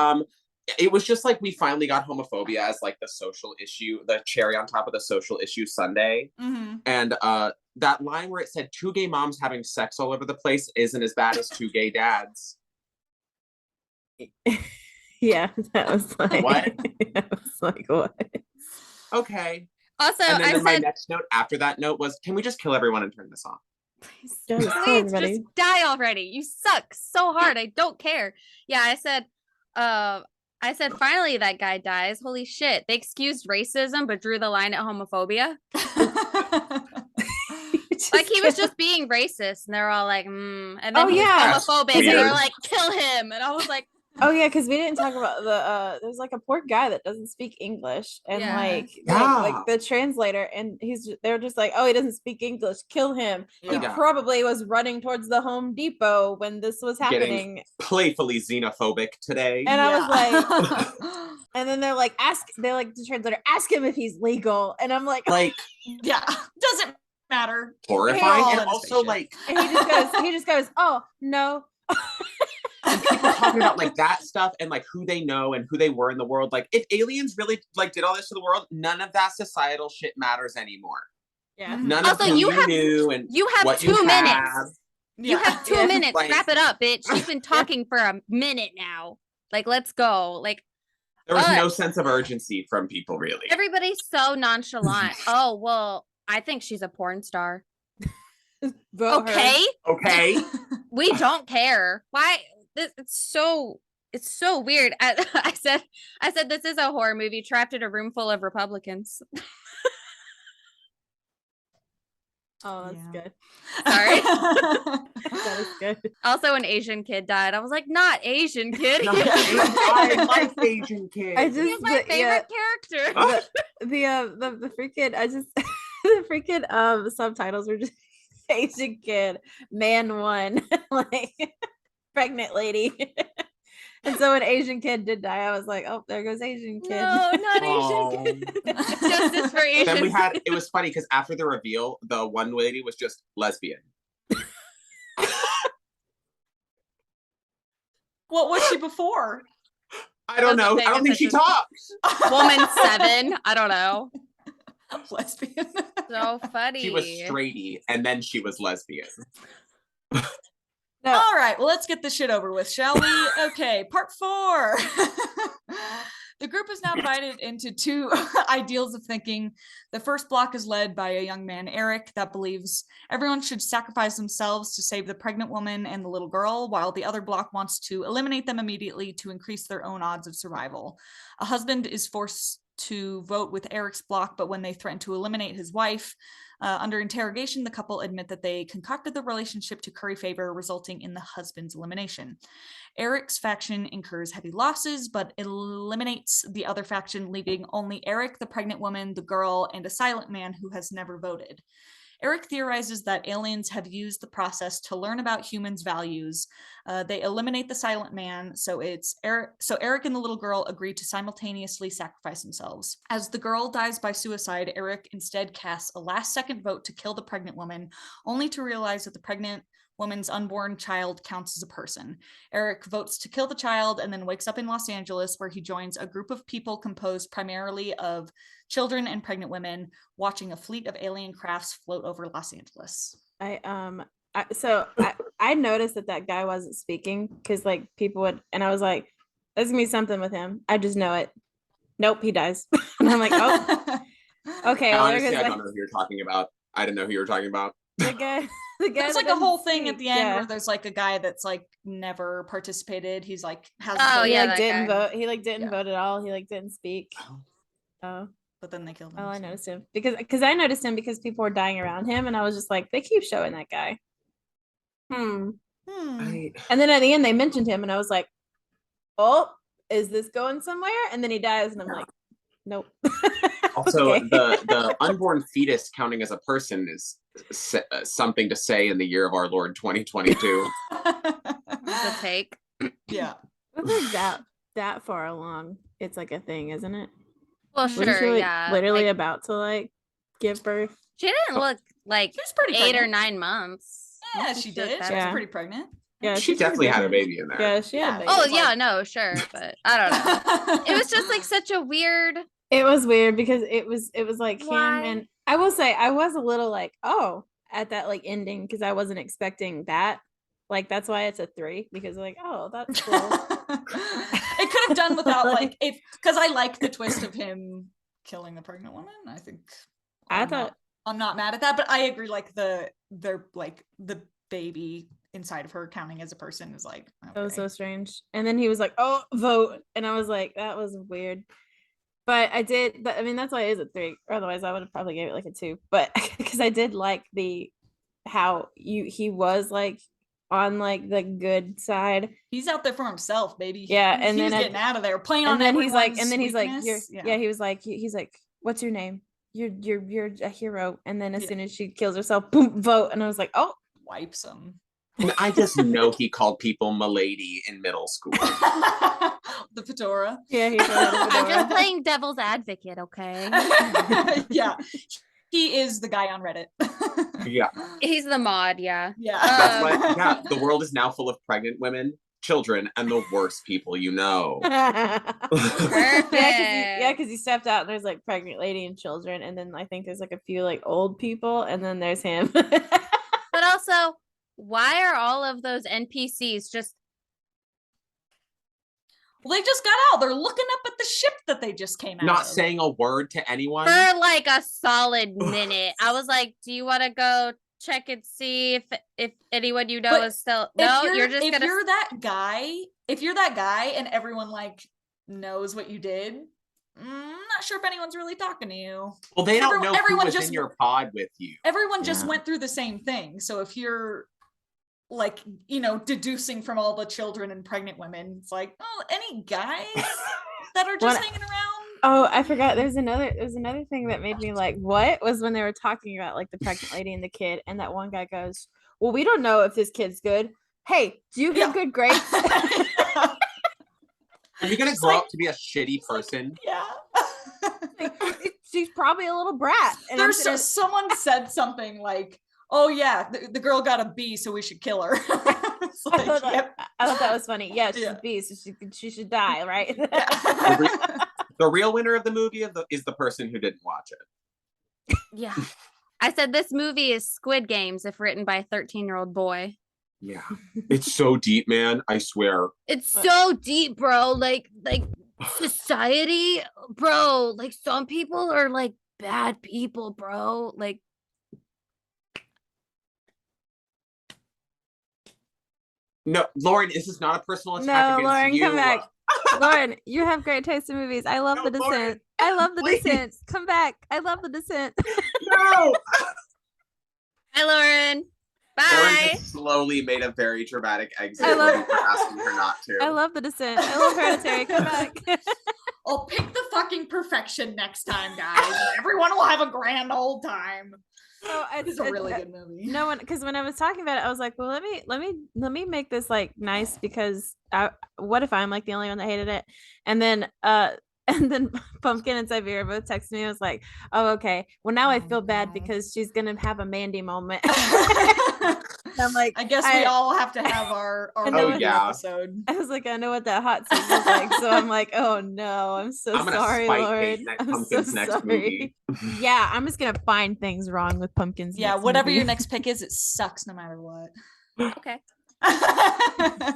it was just like we finally got homophobia as like the social issue, the cherry on top of the social issue Sunday. Mm-hmm. And that line where it said 2 gay moms having sex all over the place isn't as bad as 2 gay dads. Yeah, that was like What? I was like, what? Okay. Also, And then I my said, next note after that note was, can we just kill everyone and turn this off? Please, please just die already. You suck so hard. I don't care. Yeah, I said, finally that guy dies. Holy shit. They excused racism, but drew the line at homophobia. Like he was just being racist, and they're all like, and then Oh, he yeah. was homophobic, and they're like, kill him. And I was like, Oh yeah, because we didn't talk about the there's like a poor guy that doesn't speak English and Yeah. like the translator and they're just like, oh, he doesn't speak English, kill him. He Yeah. probably was running towards the Home Depot when this was happening. Getting playfully xenophobic today. And I was like, and then they're like, the translator, ask him if he's legal. And I'm like, yeah, doesn't matter. Horrifying. And in a also spaceship. like and he just goes, oh no. and people talking about like that stuff and like who they know and who they were in the world. Like if aliens really like did all this to the world, none of that societal shit matters anymore. Yeah. None Also, of who you have- knew and you have what 2 you minutes. have. You have 2 Yeah. minutes. Like- Wrap it up, bitch. You've been talking for a minute now. Like, let's go. Like, There was But- no sense of urgency from people really. everybody's so nonchalant. Oh, well, I think she's a porn star. Vote her. Okay. Okay. We don't care. Why? It's so weird. I said this is a horror movie trapped in a room full of Republicans. Oh, that's Yeah. good. Sorry. That is good. Also, an Asian kid died. I was like, not Asian kid. No, He I like Asian kids. I was just my favorite character. the freaking the freaking subtitles were just Asian kid, man one, like pregnant lady. And so an Asian kid did die. I was like, oh, there goes Asian kid. No, not Oh. Asian kid. Justice for Asian. Then we had it was funny because after the reveal, the one lady was just lesbian. What was she before? I don't Wasn't know. I paying don't think she attention. talks. Woman 7. I don't know. Lesbian. So funny. She was straighty and then she was lesbian. No, All right, well, let's get this shit over with, shall we? Okay, part 4. The group is now divided into 2 ideals of thinking. The first block is led by a young man, Eric, that believes everyone should sacrifice themselves to save the pregnant woman and the little girl, while the other block wants to eliminate them immediately to increase their own odds of survival. A husband is forced to vote with Eric's block, but when they threaten to eliminate his wife, under interrogation, the couple admit that they concocted the relationship to curry favor, resulting in the husband's elimination. Eric's faction incurs heavy losses, but eliminates the other faction, leaving only Eric, the pregnant woman, the girl, and a silent man who has never voted. Eric theorizes that aliens have used the process to learn about humans' values. They eliminate the silent man, so Eric and the little girl agree to simultaneously sacrifice themselves. As the girl dies by suicide, Eric instead casts a last-second vote to kill the pregnant woman, only to realize that the pregnant woman's unborn child counts as a person. Eric votes to kill the child and then wakes up in Los Angeles, where he joins a group of people composed primarily of children and pregnant women, watching a fleet of alien crafts float over Los Angeles. I noticed that guy wasn't speaking because like people would, and I was like, there's gonna be something with him. I just know it. Nope, he dies. And I'm like, oh, okay. Honestly, I don't know who you're talking about. I didn't know who you were talking about. The guy There's like a whole thing at the end yeah. where there's like a guy that's like never participated. He's like has he yeah, like didn't guy. vote. He like didn't vote at all. He like didn't speak. Oh. But then they killed him. Oh, I noticed him because I noticed him because people were dying around him, and I was just like, they keep showing that guy. And then at the end they mentioned him, and I was like, oh, is this going somewhere? And then he dies, and I'm like, nope. Also, the unborn fetus counting as a person is something to say in the year of our Lord 2022. The take. Yeah. that far along, it's like a thing, isn't it? Well, Wasn't sure, she, like, yeah. literally like, about to like give birth. she didn't look like She's pretty 8 or pregnant. 9 months. Yeah, she did. She was pretty pregnant. Yeah, She definitely had a baby in there. Yeah, she had a baby. Oh yeah, no, sure, but I don't know. It was just like such a weird. It was weird because it was like Why? him, and I will say I was a little like, oh, at that like ending because I wasn't expecting that. Like that's why it's a 3 because like, oh, that's cool. It could have done without like if because I like the twist of him killing the pregnant woman. I think I'm not mad at that, but I agree. Like the baby inside of her counting as a person is like okay. That was so strange. And then he was like, oh, vote, and I was like, that was weird. But I did. But I mean, that's why it is a 3. Otherwise, I would have probably gave it like a 2. But because I did like how he was like on like the good side. He's out there for himself, baby. Yeah, and then he's getting out of there, playing on. And then he's like, he's like, yeah. He was like, what's your name? You're a hero. And then as soon as she kills herself, boom, vote. And I was like, oh, wipes him. And I just know he called people "milady" in middle school. The fedora. Yeah, he's I'm just playing devil's advocate, okay? Yeah, he is the guy on Reddit. Yeah, he's the mod. Yeah, yeah. That's why. Yeah, the world is now full of pregnant women, children, and the worst people you know. Perfect. Yeah, because he stepped out and there's like pregnant lady and children, and then I think there's like a few like old people, and then there's him. But also, why are all of those NPCs just? Well, they just got out. They're looking up at the ship that they just came out. Not saying a word to anyone For like a solid minute. I was like, do you want to go check and see if anyone you know But is still no? You're just gonna. You're that guy. If you're that guy and everyone like knows what you did, I'm not sure if anyone's really talking to you. Well, they don't know who everyone was just- in your pod with you. Everyone just went through the same thing. So if you're like, deducing from all the children and pregnant women, it's like, oh, any guys that are just hanging around? Oh, I forgot. There's another thing that made me like, what was when they were talking about like the pregnant lady and the kid, and that one guy goes, well, we don't know if this kid's good. Hey, do you get good grades? Are you gonna grow up to be a shitty person? Yeah. She's probably a little brat. And someone said something like, oh yeah, the girl got a B, so we should kill her. Like, I thought that was funny. Yeah, she's a B, so she should die, right? The real winner of the movie is the person who didn't watch it. Yeah. I said this movie is Squid Games if written by a 13-year-old boy. Yeah. It's so deep, man. I swear. It's so deep, bro. Like society, bro. Like some people are like bad people, bro. Like no, Lauren, this is not a personal attack No, against Lauren, you. come back. Lauren, you have great taste in movies. I love No, The Descent. Lauren, I love The please. Descent. Come back. I love The Descent. No. hi, Lauren. Lauren Bye. just slowly made a very dramatic exit. I love- when you were asking her not to. I love The Descent. I love Hereditary. Come back. I'll pick the fucking perfection next time, guys. Everyone will have a grand old time. So It's a really good movie. No one, because when I was talking about it, I was like, well, let me make this like nice because what if I'm like the only one that hated it? And then Pumpkin and Siberia both texted me. I was like, oh, okay. Well, now I feel bad because she's gonna have a Mandy moment. I'm like, I guess we all have to have our know review yeah. episode. I was like, I know what that hot sauce is like, so I'm like, oh no, I'm so I'm gonna sorry, spite Lord. Kate next I'm so Pumpkin's next sorry. Yeah, I'm just gonna find things wrong with Pumpkin's. Yeah, next whatever movie. your next pick is, it sucks no matter what. Okay. I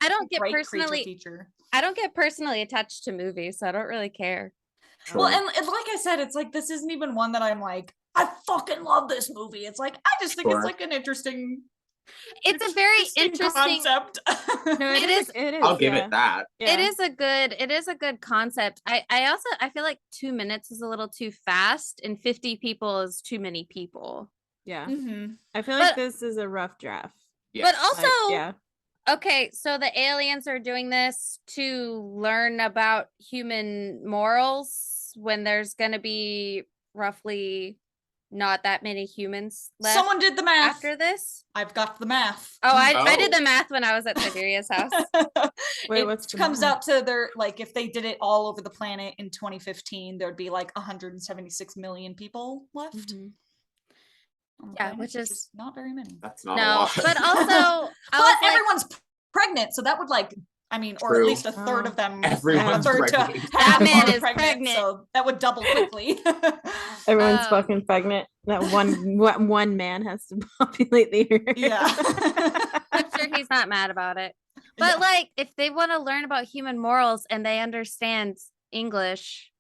I don't get great personally creature feature. I don't get personally attached to movies, so I don't really care. True. Well, and like I said, it's like this isn't even one that I'm like, I fucking love this movie. It's like I just think it's Sure. like an interesting. It's a very interesting concept. No, It is- It is. I'll give yeah. it that. Yeah. It is a good concept. I also I feel like 2 minutes is a little too fast and 50 people is too many people. Yeah. Mm-hmm. I feel like But- this is a rough draft. Yes. But also Like, yeah. okay, so the aliens are doing this to learn about human morals when there's going to be roughly not that many humans left Someone did the math. after this. I've got the math. Oh, I did Oh. the math when I was at Siberia's house. Wait, it what's the comes math? out to their like if they did it all over the planet in 2015, there'd be like 176 million people left. Mhm. on the Yeah, planet, which is- not very many. That's not a No, lot. but also But everyone's pregnant, so that would like I mean, or at True. least a third of them. Everyone's a third pregnant. to That half man are is pregnant. so that would double quickly. Everyone's Um, fucking pregnant. That one man has to populate the earth. Yeah. I'm sure he's not mad about it. But Yeah. like if they want to learn about human morals and they understand English,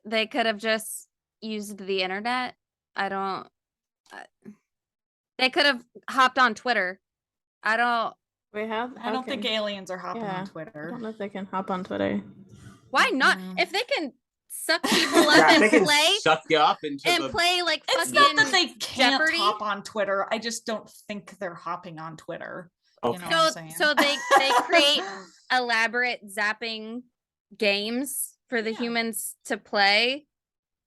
they could have just used the internet. I don't they could have hopped on Twitter. I don't Wait, how? I don't think can- aliens are hopping Yeah, on I Twitter. don't know if they can hop on Twitter. why not? Mm. If they can suck people up Yeah, and they can play suck you up into and the. play like It's fucking not that they can't Jeopardy. hop on Twitter. I just don't think they're hopping on Twitter. You know Okay. what I'm So saying? so they create elaborate zapping games for the Yeah. humans to play.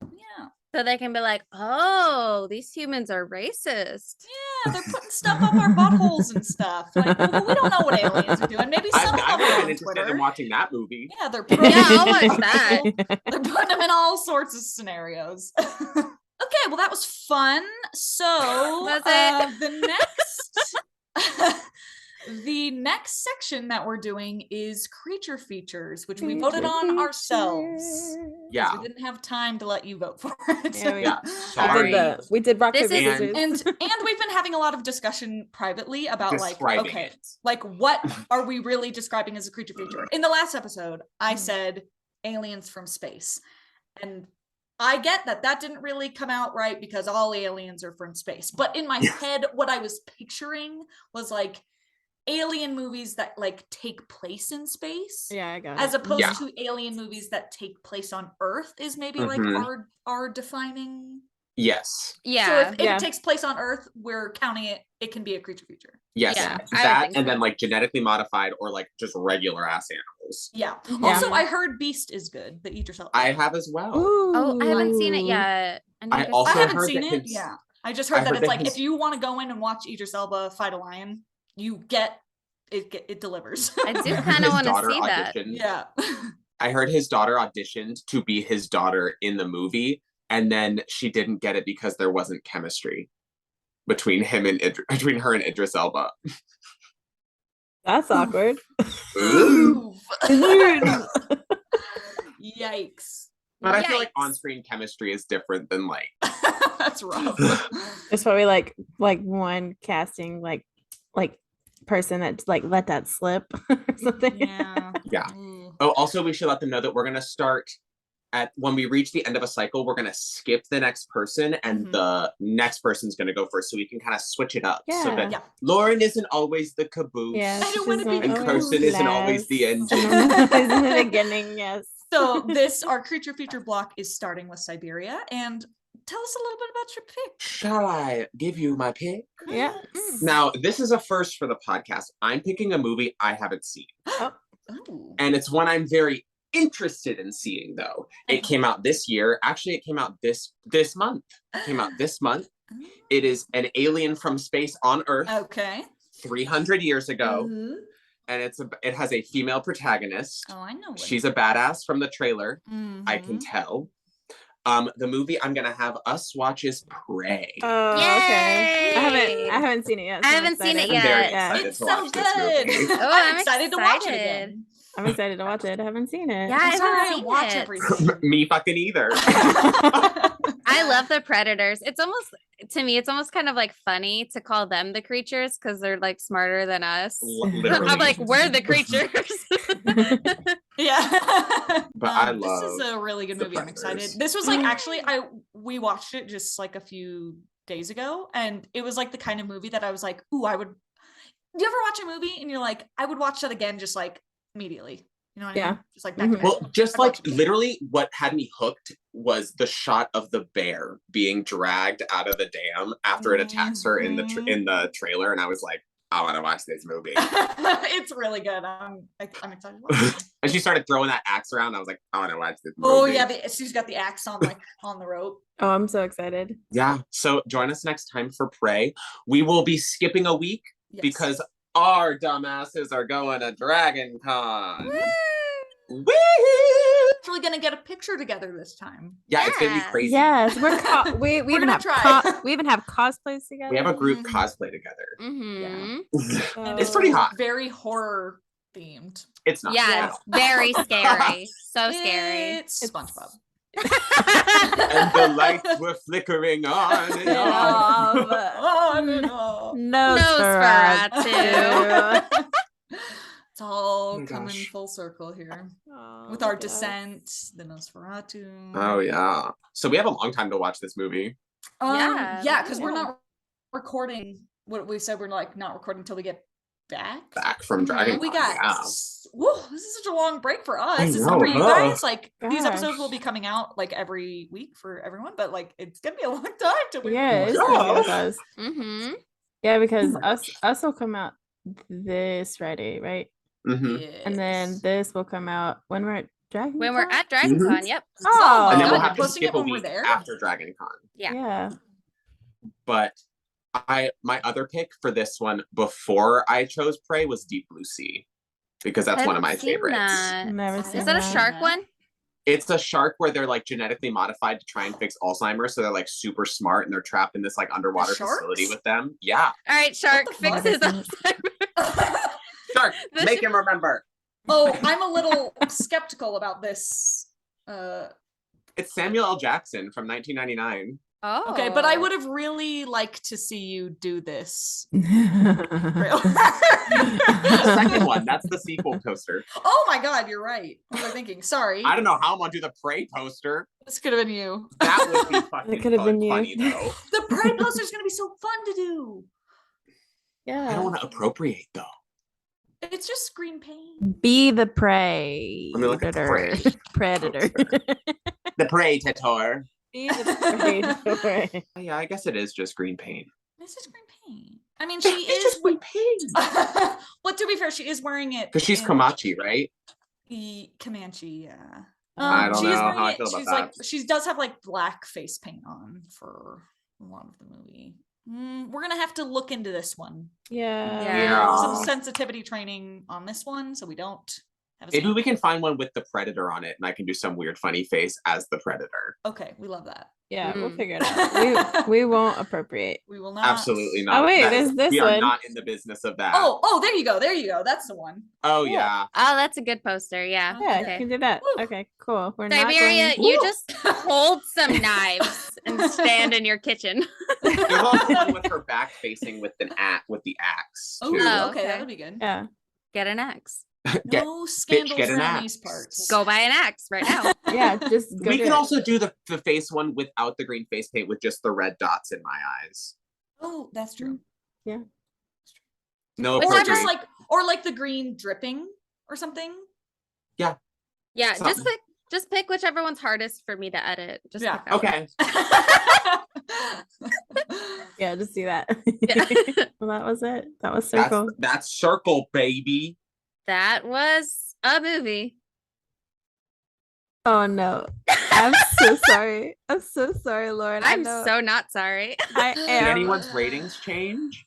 yeah. So they can be like, oh, these humans are racist. Yeah, they're putting stuff up our buttholes and stuff. Like, well, we don't know what aliens are doing. Maybe some I've of them never are been on interested Twitter. in watching that movie. Yeah, they're Yeah, I'll watch putting that. They're putting them in all sorts of scenarios. Okay, well that was fun. So Was it? the next section that we're doing is creature features, which we voted on ourselves. 'cause Yeah. We didn't have time to let you vote for it. Yeah, we- Yeah. We Sorry. did, we did rock, This paper, is- scissors. and we've been having a lot of discussion privately about like Describing okay, it. like what are we really describing as a creature feature? In the last episode, I Mhm. said aliens from space. And I get that that didn't really come out right because all aliens are from space. But in my head, what I was picturing was like alien movies that like take place in space. Yeah, I got As it. opposed Yeah. to alien movies that take place on Earth is maybe like Mhm. our defining. Yes. Yeah. So if Yeah. it takes place on Earth, we're counting it. It can be a creature feature. Yes. Yeah, I would That think and so. then like genetically modified or like just regular ass animals. Yeah. Yeah. Also, I heard Beast is good. The Eat Yourself. I have as well. Oh, I haven't seen it Ooh. yet. need I to also I see haven't heard seen that it. his- Yeah. I just I heard that heard it's that like his- if you want to go in and watch Idris Elba fight a lion, you get it delivers. I do heard kind of his want to daughter see that. auditioned. Yeah. I heard his daughter auditioned to be his daughter in the movie, and then she didn't get it because there wasn't chemistry between him and between her and Idris Elba. That's awkward. Ooh. Yikes. But I feel like Yikes. on-screen chemistry is different than like That's rough. It's probably like one casting like person that's like let that slip or something. Yeah. Yeah. Mm. Oh, also we should let them know that we're gonna start at when we reach the end of a cycle, we're gonna skip the next person and Mhm. the next person's gonna go first so we can kind of switch it up. So that Yeah. Lauren isn't always the caboose. Yeah, I don't wanna be And the Kirsten isn't always the last. engine. And in the beginning, yes. So this our creature feature block is starting with Siberia, and tell us a little bit about your pick. Shall I give you my pick? Yeah. Now, this is a first for the podcast. I'm picking a movie I haven't seen. Ooh. And it's one I'm very interested in seeing, though. It came out this year. Actually, it came out this month. It came out this month. It is an alien from space on Earth Okay. 300 years ago. Mhm. And it has a female protagonist. Oh, I know. What She's a badass from the trailer. I can Mhm. tell. The movie I'm gonna have us watch is Prey. Oh, okay. I Yay! haven't seen it yet. I I'm haven't seen it excited. I'm very yet. Yeah. excited It's to so watch this movie. good. Oh, I'm I'm excited to watch it excited. again. I'm excited to watch it. I haven't seen it. Yeah, I'm I sorry I haven't didn't seen watch it. everything. Me fucking either. I love the predators. It's almost to me, it's almost kind of like funny to call them the creatures because they're like smarter than us. Literally. I'm like, we're the creatures. Yeah. But I this is love a really good the movie. I'm excited. Predators. This was like actually we watched it just like a few days ago, and it was like the kind of movie that I was like, ooh, I would. Do you ever watch a movie and you're like, I would watch that again just like immediately? You know what I Yeah. mean? Just like back to back. Well, just I'd like watch it again. literally what had me hooked was the shot of the bear being dragged out of the dam after it attacks her in the trailer, and I was like, I want to watch this movie. It's really good. I'm excited to watch it. And she started throwing that axe around. I was like, I want to watch this movie. Oh yeah, she's got the axe on like on the rope. Oh, I'm so excited. Yeah. So join us next time for Prey. We will be skipping a week Yes. because our dumbasses are going to Dragon Con. Woo! Actually gonna get a picture together this time. Yeah, it's gonna be Yeah. crazy. Yes, we We're even gonna have try. we even have cosplays together. We have a group Mhm. cosplay together. Mhm. And It's pretty hot. Very horror themed. It's not. Yeah, at it's all. very scary. So scary. It's SpongeBob. And the lights were flickering on and on. On and on. Nosferatu. It's all Oh my coming gosh. full circle here Oh, with our yes. descent, the Nosferatu. Oh yeah. So we have a long time to watch this movie. Yeah, because we're Yeah. not recording. What we said, we're like not recording until we get back. Back from Mhm. Dragon We Con, got. yeah. Whoa, this is such a long break for us. I Is it know, for you huh? guys? Like these episodes will Gosh. be coming out like every week for everyone, but like it's gonna be a long time till we. Yeah, it's Yeah. gonna be with us. Mm-hmm. Yeah, because Oh my us will come out this Friday, right? Mhm. And then Yes. this will come out when we're at Dragon When we're Con? at Dragon Mhm. Con, yep. Oh, And then God, we'll you're have to posting skip it a when we're week there? after Dragon Con. Yeah. yeah. But my other pick for this one before I chose Prey was Deep Blue Sea. Because that's one of my Haven't seen favorites. that. Never Is seen Is that a that. shark one? It's a shark where they're like genetically modified to try and fix Alzheimer's, so they're like super smart and they're trapped in this like underwater sharks? facility with them. Yeah. All right, shark the fuck? fixes Never Alzheimer's. Shark, The make sh- him remember. Oh, I'm a little skeptical about this. It's Samuel L. Jackson from 1999. Oh. Okay, but I would have really liked to see you do this. The second one, that's the sequel poster. Oh my god, you're right. What was I thinking? Sorry. I don't know how I'm gonna do the Prey poster. This could have been you. That would be fucking could have been you. funny though. The Prey poster's gonna be so fun to do. I don't Yeah. want to appropriate though. It's just screen paint. Be the prey. Let me look at the Predator. The Predator. Be the predator. Oh, yeah, I guess it is just green paint. This is green paint. I mean, she It's is. just green paint. Well, to be fair, she is wearing it Because she's in Komachi, right? Comanche, yeah. I don't she is know wearing how I it- feel about she's that. like she does have like black face paint on for a lot of the movie. We're gonna have to look into this one. Yeah. Yeah. Some sensitivity training on this one, so we don't have a Maybe scam. we can find one with the Predator on it, and I can do some weird funny face as the Predator. Okay, we love that. Yeah, we'll Mm. figure it out. We won't appropriate. We will not. Absolutely not. Oh, wait, That is- there's this we are one. not in the business of that. Oh, there you go. There you go. That's the one. Oh yeah. yeah. Oh, that's a good poster. Yeah. Yeah, Okay. you can do that. Woo. Okay, cool. We're Siberia, not going. you Woo. just hold some knives and stand in your kitchen. There's also one with her back facing with the axe. Oh, too. Oh, okay, okay. that would be good. Yeah. Get an axe. Get- No scandals get an around axe. these parts. Go buy an axe right now. Yeah, just go We do can it. also do the face one without the green face paint with just the red dots in my eyes. Oh, that's true. No Which Or Whichever- just appropriate. or like the green dripping or something. Yeah, Something. just pick whichever one's hardest for me to edit. Just Yeah. pick that one. Okay. Yeah, just do that. Yeah. Well, that was it. That was That's, circle. that's circle, baby. That was a movie. Oh no. I'm so sorry. I'm so sorry, Lauren. I'm I know so not sorry. I Did am. anyone's ratings change?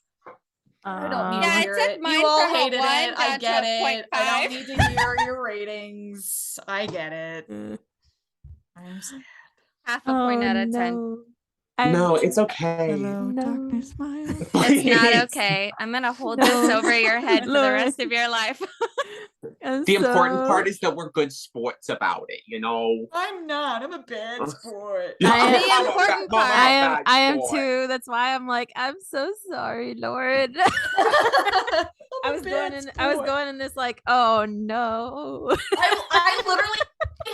I don't need Yeah, to I hear took it. mine You all from a hated 1 it. I down to get a it. I 0.5. don't need to hear your ratings. I get it. Mm. I'm sad. Half a point out of 10. no. No, it's okay. Hello, No. darkness, my old It's Please. not okay. I'm gonna hold this No. over your head for the Lauren. rest of your life. The important part is that we're good sports about it, you know? I'm not. I'm a bad sport. The I am- important Mama, part- I am bad sport. too. That's why I'm like, I'm so sorry, Lauren. I was going in this like, oh no. I literally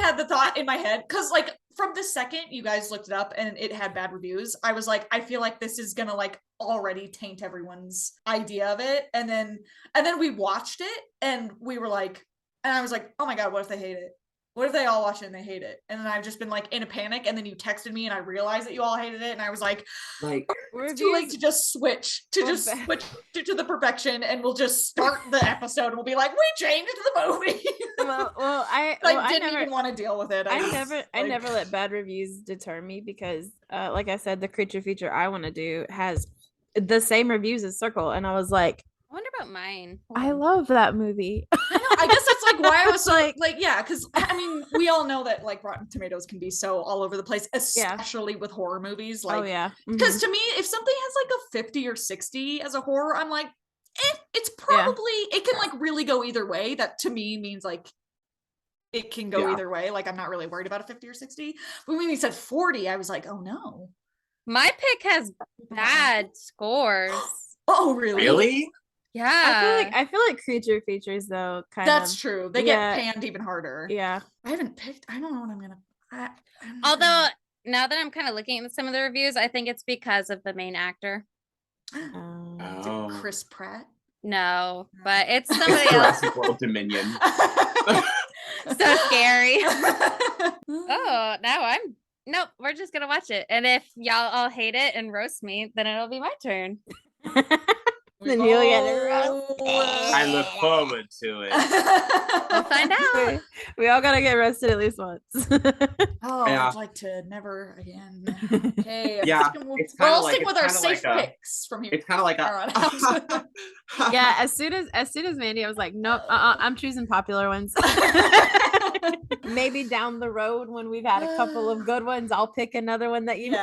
had the thought in my head because like from the second you guys looked it up and it had bad reviews, I was like, I feel like this is gonna like already taint everyone's idea of it. And then we watched it and we were like, and I was like, oh my god, what if they hate it? What if they all watch it and they hate it? And then I've just been like in a panic. And then you texted me and I realized that you all hated it. And I was like, it's too late to just switch it to the perfection and we'll just start the episode and we'll be like, we changed the movie. I didn't even want to deal with it. I never let bad reviews deter me because like I said, the creature feature I want to do has the same reviews as Circle. And I was like, I wonder about mine. I love that movie. I guess that's like why I was so like, yeah, because I mean, we all know that like Rotten Tomatoes can be so all over the place, especially with horror movies. Like, oh yeah, because to me, if something has like a 50 or 60 as a horror, I'm like, it's probably it can like really go either way. That to me means like it can go either way. Like I'm not really worried about a 50 or 60. But when he said 40, I was like, oh no. My pick has bad scores. Oh really? Really? Yeah. I feel like creature features though That's true. They get panned even harder. Yeah. I haven't picked. I don't know what I'm gonna. Although now that I'm kind of looking at some of the reviews, I think it's because of the main actor. Chris Pratt. No, but it's somebody else. Jurassic World Dominion. So scary. Oh, nope, we're just gonna watch it. And if y'all all hate it and roast me, then it'll be my turn. Then you'll get it. I look forward to it. We'll find out. We all gotta get roasted at least once. I'd like to never again. Okay. Yeah, We'll stick with our safe picks from here. It's kind of like Yeah, as soon as Mandy, I was like, nope, I'm choosing popular ones. Maybe down the road when we've had a couple of good ones, I'll pick another one that you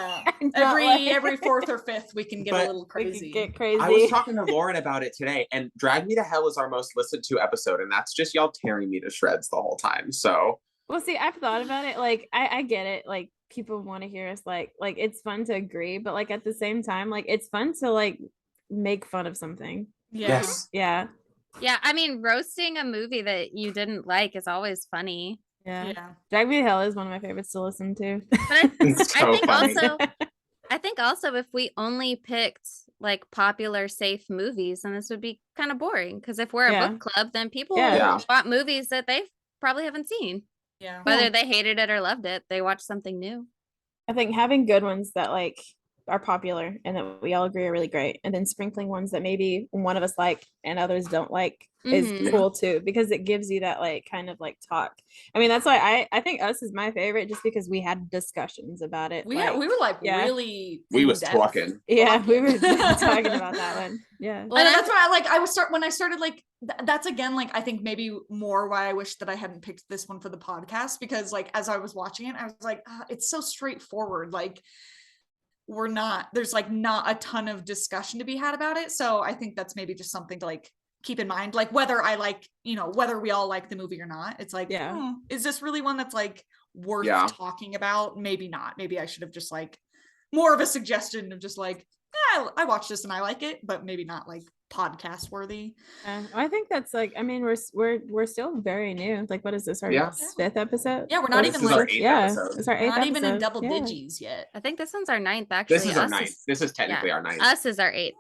every fourth or fifth we can get a little crazy. Get crazy. I was talking to Lauren about it today, and Drag Me to Hell is our most listened to episode, and that's just y'all tearing me to shreds the whole time. So well, see, I've thought about it. Like, I get it. Like, people want to hear us. Like it's fun to agree, but like at the same time, like it's fun to like make fun of something. Yes. Yeah. Yeah, I mean, roasting a movie that you didn't like is always funny. Yeah. Drag Me to Hell is one of my favorites to listen to. But I think also if we only picked like popular safe movies, then this would be kind of boring. Because if we're a book club, then people want movies that they probably haven't seen. Yeah. Whether they hated it or loved it, they watched something new. I think having good ones that like are popular and that we all agree are really great, and then sprinkling ones that maybe one of us like and others don't like is cool too, because it gives you that like kind of like talk. I mean, that's why I think Us is my favorite, just because we had discussions about it. We were like really we was talking. Yeah, we were talking about that one. Yeah. Well, and that's why when I started like that's again like I think maybe more why I wish that I hadn't picked this one for the podcast, because like as I was watching it I was like it's so straightforward, like there's like not a ton of discussion to be had about it. So I think that's maybe just something to like keep in mind, like whether I like, whether we all like the movie or not. It's like, is this really one that's like worth talking about? Maybe not. Maybe I should have just like more of a suggestion of just like, I watched this and I like it, but maybe not like podcast worthy. I think that's like, I mean, we're still very new. Like, what is this? Our fifth episode? Yeah, we're not even like it's our eighth not episode. even in double digits yet. I think this one's our 9th actually. This is our 9th. This is technically our 9th. Us is our 8th.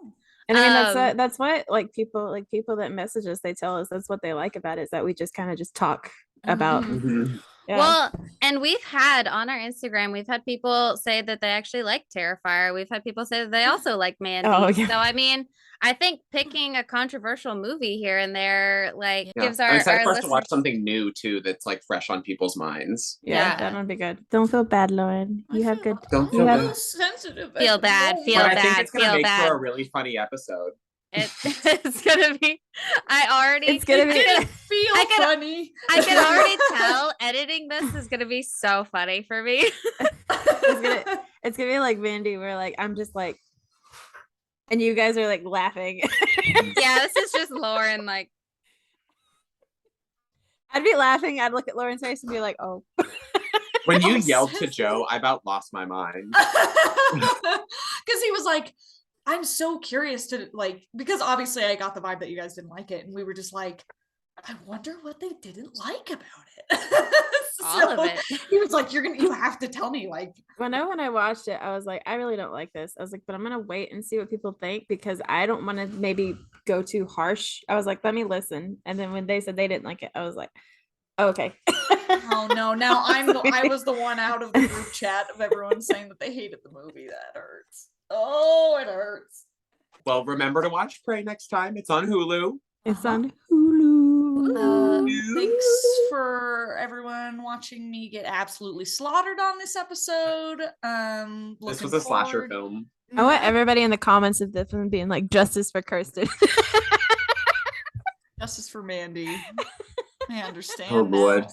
And I mean that's what like people that message us, they tell us that's what they like about it, is that we just kind of just talk about. Yeah. Well, and we've had on our Instagram, we've had people say that they actually like Terrifier. We've had people say that they also like Mandy. Oh, yeah. So I mean, I think picking a controversial movie here and there like gives our excited for us listeners to watch something new too that's like fresh on people's minds. Yeah, that would be good. Don't feel bad, Lauren. You have good. Don't feel bad. Sensitive. Feel bad. But I think it's gonna make for a really funny episode. It's gonna be. It's gonna be. Didn't feel I could- funny. I can already tell editing this is gonna be so funny for me. It's gonna be like Mandy, where like I'm just like, and you guys are like laughing. Yeah, this is just Lauren. Like, I'd be laughing. I'd look at Lauren's face and be like, "Oh." When you yelled to Joe, I about lost my mind. Because he was like, I'm so curious to like, because obviously I got the vibe that you guys didn't like it, and we were just like, I wonder what they didn't like about it. all of it. He was like, you have to tell me, like, When I watched it, I was like, I really don't like this. I was like, but I'm gonna wait and see what people think, because I don't want to maybe go too harsh. I was like, let me listen. And then when they said they didn't like it, I was like, okay. oh no, now I was the one out of the group chat of everyone saying that they hated the movie. That hurts. Oh, it hurts. Well, remember to watch Prey next time. It's on Hulu. It's on Hulu. Thanks for everyone watching me get absolutely slaughtered on this episode. This was a slasher film. I want everybody in the comments of this one being like, justice for Kirsten. Justice for Mandy. I understand. Oh, Lord.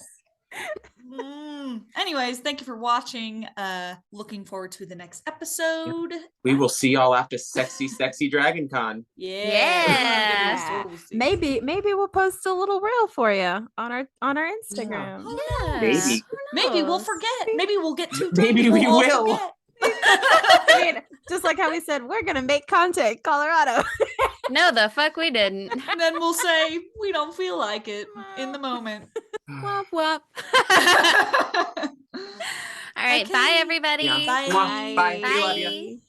Anyways, thank you for watching. Looking forward to the next episode. We will see y'all after sexy Dragon Con. Yeah. Maybe we'll post a little reel for you on our Instagram. Yeah. Maybe. Maybe we'll forget. Maybe we'll get too Maybe we all will. forget. I mean, just like how we said we're gonna make content, Colorado. No, the fuck we didn't. And then we'll say we don't feel like it in the moment. Womp womp. All right, Okay. bye everybody. Yeah. Bye. Mwah. Bye. We love ya. Bye.